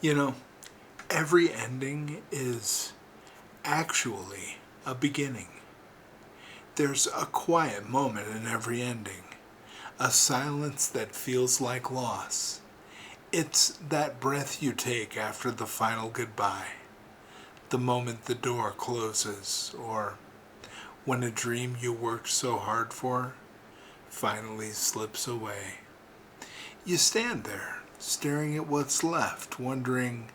You know, every ending is actually a beginning. There's a quiet moment in every ending, a silence that feels like loss. It's that breath you take after the final goodbye, the moment the door closes, or when a dream you worked so hard for finally slips away. You stand there, staring at what's left, wondering,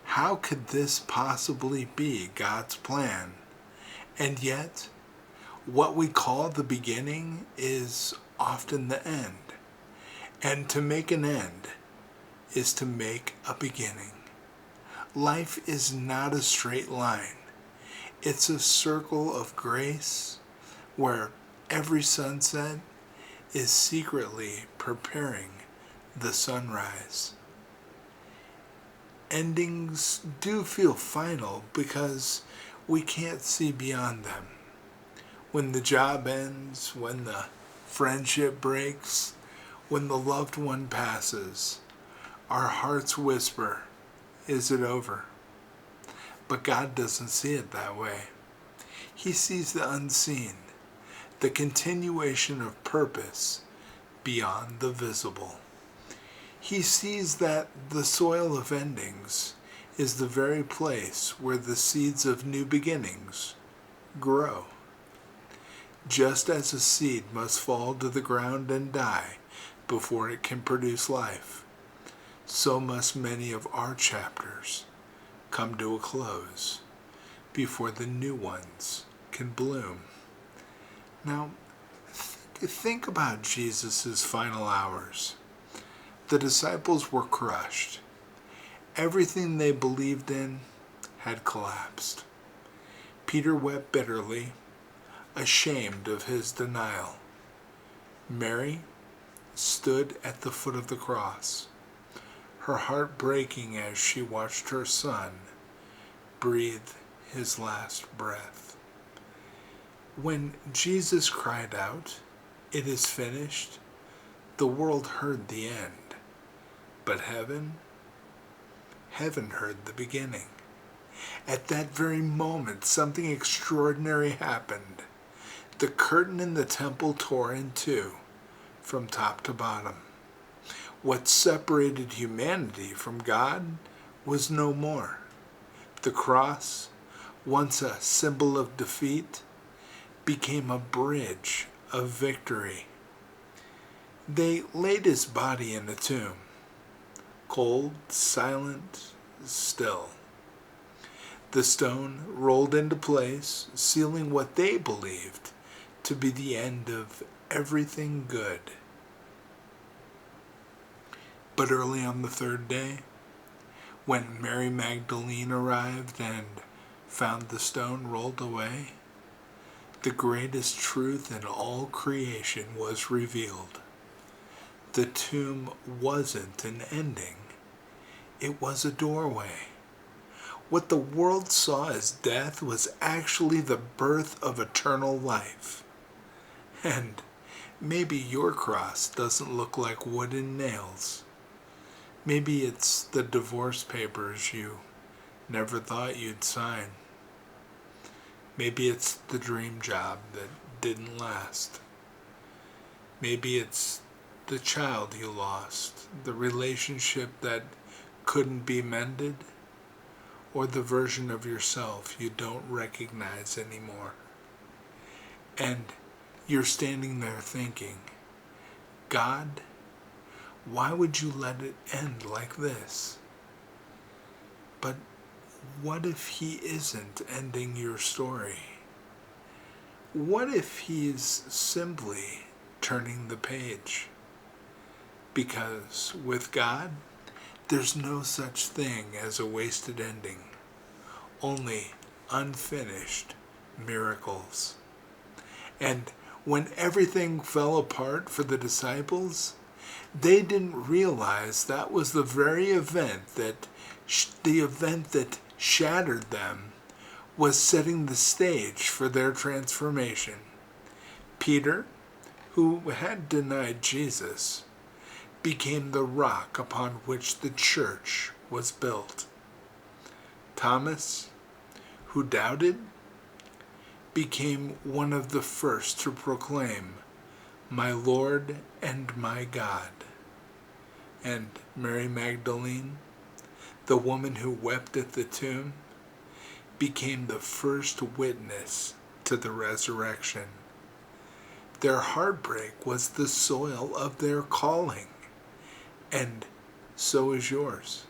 how could this possibly be God's plan? And yet, what we call the beginning is often the end. And to make an end is to make a beginning. Life is not a straight line. It's a circle of grace where every sunset is secretly preparing the sunrise. Endings do feel final because we can't see beyond them. When the job ends, when the friendship breaks, when the loved one passes, our hearts whisper, is it over? But God doesn't see it that way. He sees the unseen, the continuation of purpose beyond the visible. He sees that the soil of endings is the very place where the seeds of new beginnings grow. Just as a seed must fall to the ground and die before it can produce life, so must many of our chapters come to a close before the new ones can bloom. Now, think about Jesus' final hours. The disciples were crushed. Everything they believed in had collapsed. Peter wept bitterly, ashamed of his denial. Mary stood at the foot of the cross, her heart breaking as she watched her son breathe his last breath. When Jesus cried out, "It is finished," the world heard the end. But heaven heard the beginning. At that very moment, something extraordinary happened. The curtain in the temple tore in two, from top to bottom. What separated humanity from God was no more. The cross, once a symbol of defeat, became a bridge of victory. They laid his body in a tomb, cold, silent, still. The stone rolled into place, sealing what they believed to be the end of everything good. But early on the third day, when Mary Magdalene arrived and found the stone rolled away, the greatest truth in all creation was revealed. The tomb wasn't an ending. It was a doorway. What the world saw as death was actually the birth of eternal life. And maybe your cross doesn't look like wood and nails. Maybe it's the divorce papers you never thought you'd sign. Maybe it's the dream job that didn't last. Maybe it's the child you lost, the relationship that couldn't be mended, or the version of yourself you don't recognize anymore. And you're standing there thinking, God, why would you let it end like this? But what if he isn't ending your story? What if he's simply turning the page? Because with God, there's no such thing as a wasted ending, only unfinished miracles. And when everything fell apart for the disciples, they didn't realize that was the very event that shattered them was setting the stage for their transformation. Peter, who had denied Jesus, became the rock upon which the church was built. Thomas, who doubted, became one of the first to proclaim, "My Lord and my God." And Mary Magdalene, the woman who wept at the tomb, became the first witness to the resurrection. Their heartbreak was the soil of their calling, and so is yours.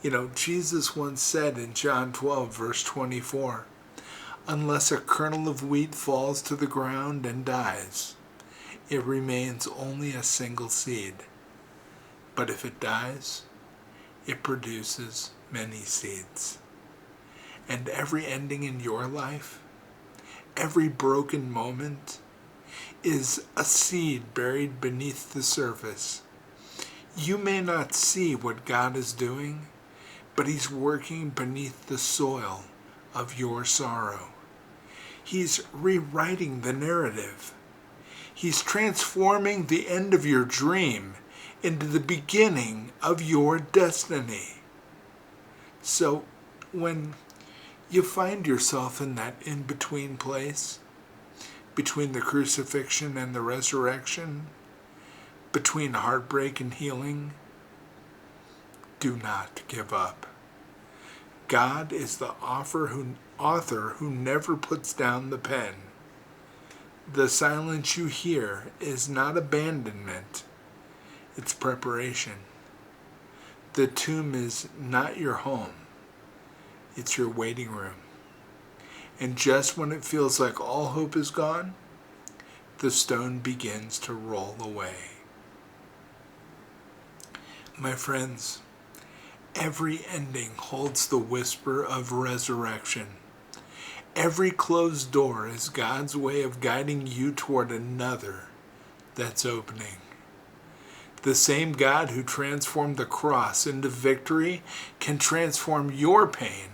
You know, Jesus once said in John 12, verse 24, "Unless a kernel of wheat falls to the ground and dies, it remains only a single seed. But if it dies, it produces many seeds." And every ending in your life, every broken moment, is a seed buried beneath the surface. You may not see what God is doing, but He's working beneath the soil of your sorrow. He's rewriting the narrative. He's transforming the end of your dream into the beginning of your destiny. So when you find yourself in that in-between place, between the crucifixion and the resurrection, between heartbreak and healing, do not give up. God is the author who never puts down the pen. The silence you hear is not abandonment, it's preparation. The tomb is not your home, it's your waiting room. And just when it feels like all hope is gone, the stone begins to roll away. My friends, every ending holds the whisper of resurrection. Every closed door is God's way of guiding you toward another that's opening. The same God who transformed the cross into victory can transform your pain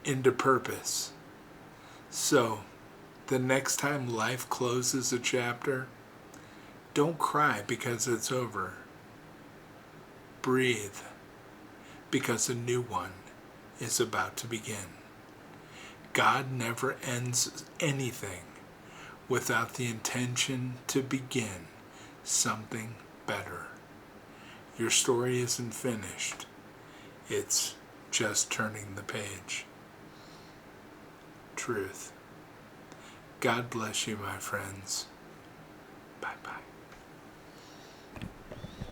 into purpose. So, the next time life closes a chapter, don't cry because it's over. Breathe, because a new one is about to begin. God never ends anything without the intention to begin something better. Your story isn't finished. It's just turning the page. Truth. God bless you, my friends. Bye-bye.